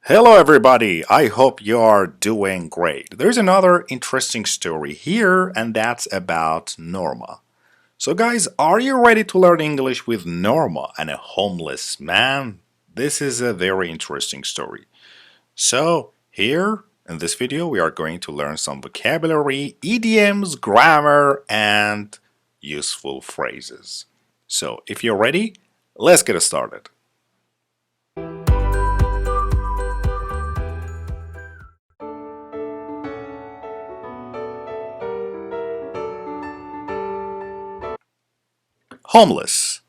Hello, everybody. I hope you are doing great. There's another interesting story here, and that's about Norma. So, guys, are you ready to learn English with Norma and a homeless man? This is a very interesting story. So, here in this video, we are going to learn some vocabulary, idioms, grammar, and useful phrases. So, if you're ready, let's get started. Homeless.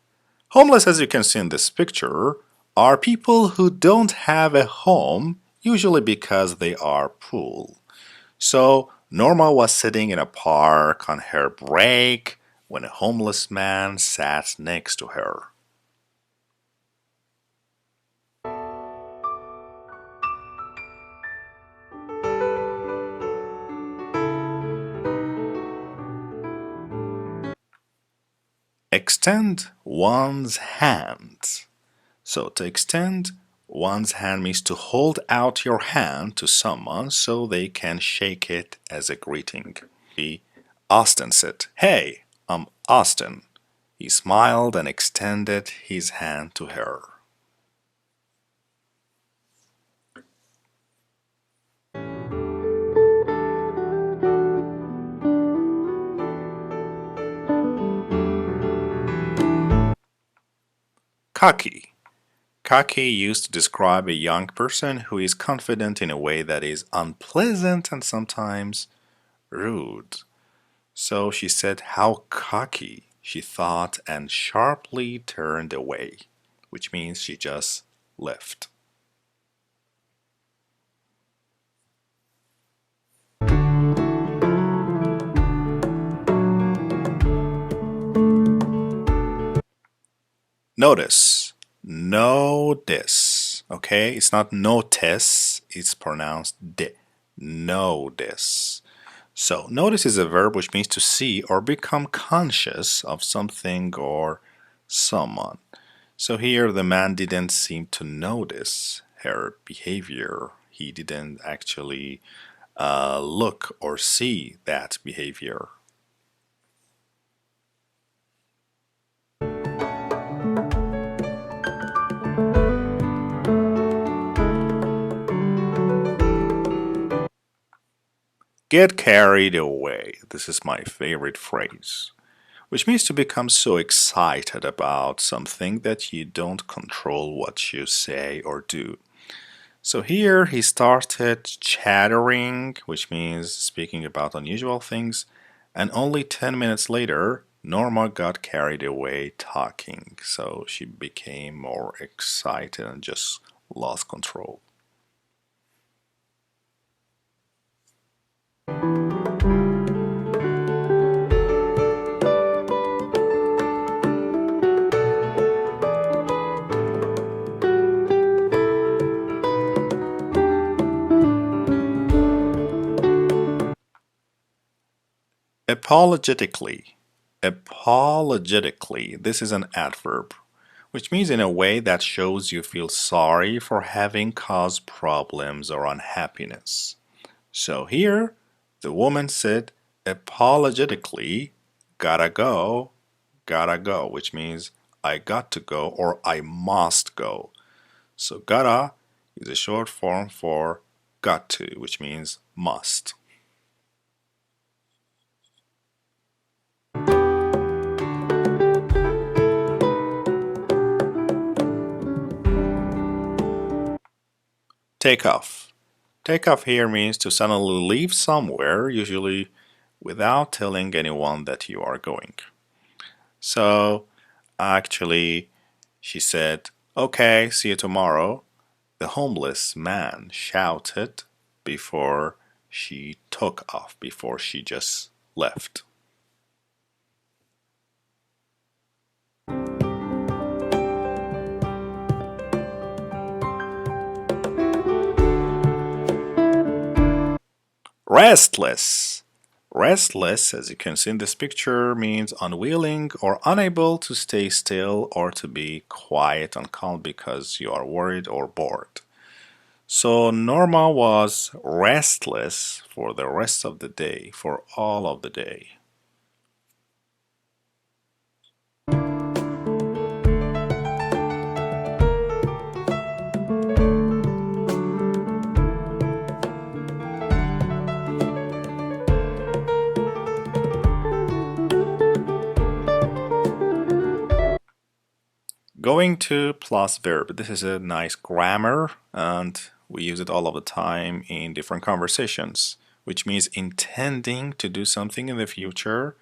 Homeless, as you can see in this picture, are people who don't have a home, usually because they are poor. So, Norma was sitting in a park on her break when a homeless man sat next to her. Extend one's hand. So, to extend one's hand means to hold out your hand to someone so they can shake it as a greeting. Austin said, "Hey, I'm Austin." He smiled and extended his hand to her. Cocky. Cocky used to describe a young person who is confident in a way that is unpleasant and sometimes rude. So she said how cocky she thought and sharply turned away, which means she just left. Notice. Notice. Okay? It's not notice, it's pronounced de. Notice. So, notice is a verb which means to see or become conscious of something or someone. So, here the man didn't seem to notice her behavior. He didn't actually look or see that behavior. Get carried away. This is my favorite phrase, which means to become so excited about something that you don't control what you say or do. So here he started chattering, which means speaking about unusual things, and only 10 minutes later, Norma got carried away talking. So she became more excited and just lost control. Apologetically. Apologetically. This is an adverb, which means in a way that shows you feel sorry for having caused problems or unhappiness. So here, the woman said, apologetically, gotta go, which means I got to go or I must go. So gotta is a short form for got to, which means must. Take off. Take off here means to suddenly leave somewhere, usually without telling anyone that you are going. So, actually, she said, "Okay, see you tomorrow." The homeless man shouted before she took off, before she just left. Restless. Restless, as you can see in this picture, means unwilling or unable to stay still or to be quiet and calm because you are worried or bored. So Norma was restless for the rest of the day, for all of the day. Going to plus verb. This is a nice grammar and we use it all of the time in different conversations, which means intending to do something in the future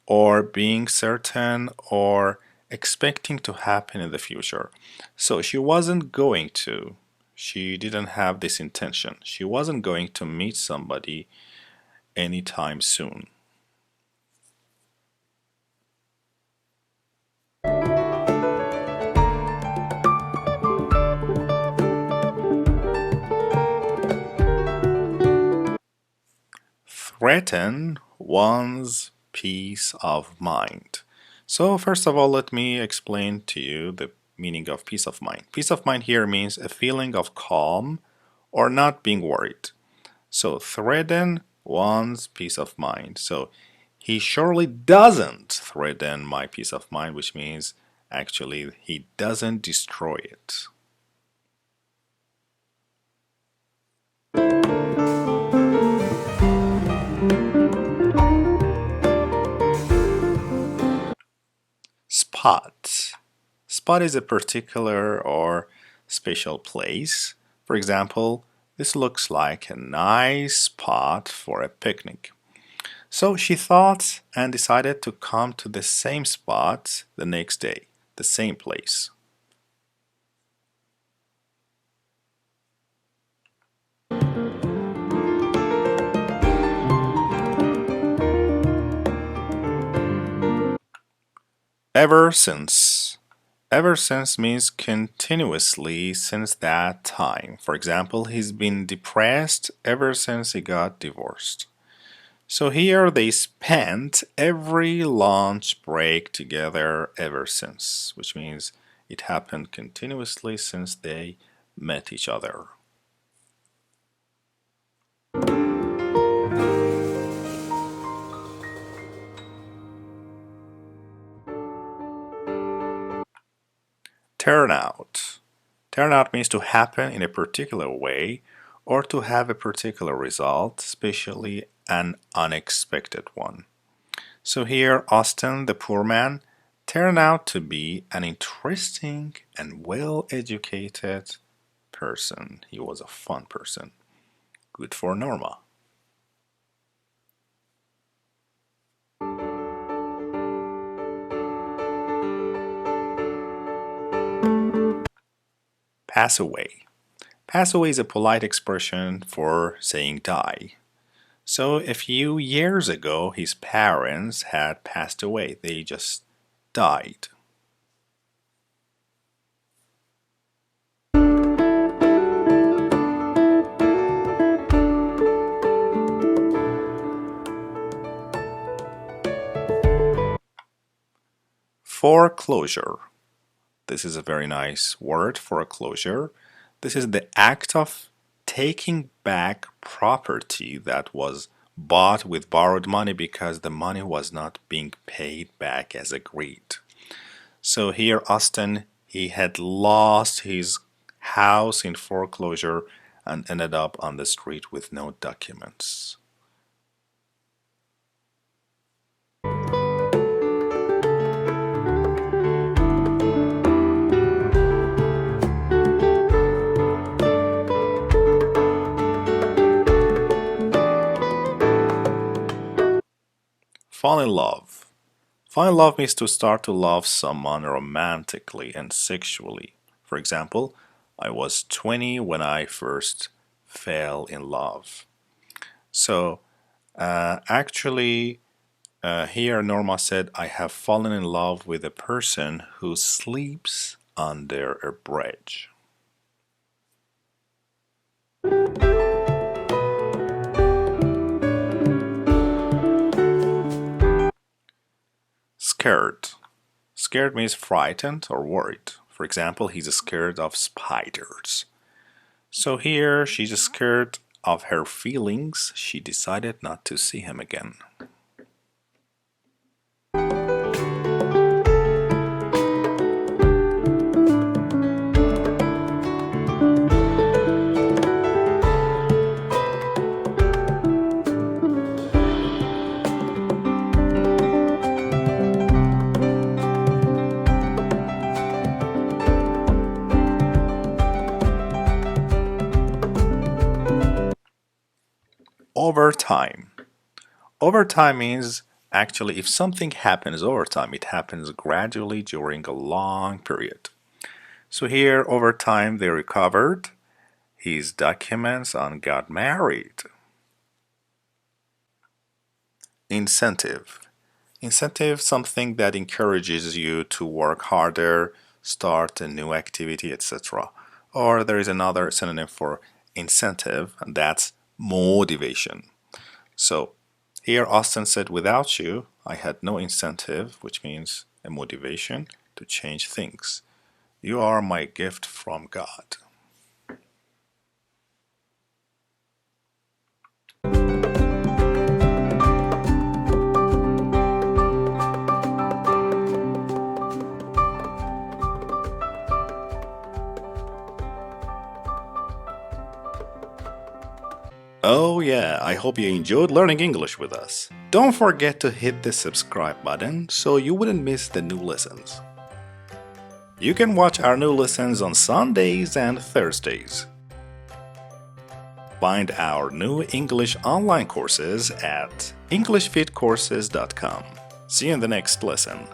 or being certain or expecting to happen in the future. So she wasn't going to. She didn't have this intention. She wasn't going to meet somebody anytime soon. Threaten one's peace of mind. So, first of all, let me explain to you the meaning of peace of mind. Peace of mind here means a feeling of calm or not being worried. So, threaten one's peace of mind. So, he surely doesn't threaten my peace of mind, which means actually he doesn't destroy it. Spot. Spot is a particular or special place. For example, this looks like a nice spot for a picnic. So she thought and decided to come to the same spot the next day, the same place. Ever since. Ever since means continuously since that time. For example, he's been depressed ever since he got divorced. So here they spent every lunch break together ever since, which means it happened continuously since they met each other. Turn out. Turn out means to happen in a particular way or to have a particular result, especially an unexpected one. So here, Austin, the poor man, turned out to be an interesting and well educated person. He was a fun person. Good for Norma. Pass away. Pass away is a polite expression for saying die. So a few years ago, his parents had passed away. They just died. Foreclosure. This is a very nice word, foreclosure. This is the act of taking back property that was bought with borrowed money because the money was not being paid back as agreed. So here, Austin, he had lost his house in foreclosure and ended up on the street with no documents. Fall in love. Fall in love means to start to love someone romantically and sexually. For example, I was 20 when I first fell in love. So, actually, here Norma said, I have fallen in love with a person who sleeps under a bridge. Scared. Scared means frightened or worried. For example, he's scared of spiders. So here she's scared of her feelings. She decided not to see him again. Over time. Over time means actually if something happens over time, it happens gradually during a long period. So here, over time, they recovered his documents and got married. Incentive. Incentive, something that encourages you to work harder, start a new activity, etc. Or there is another synonym for incentive, and that's motivation. So here Austin said, without you, I had no incentive, which means a motivation to change things. You are my gift from God. Oh, yeah, I hope you enjoyed learning English with us. Don't forget to hit the subscribe button so you wouldn't miss the new lessons. You can watch our new lessons on Sundays and Thursdays. Find our new English online courses at EnglishFitCourses.com. See you in the next lesson.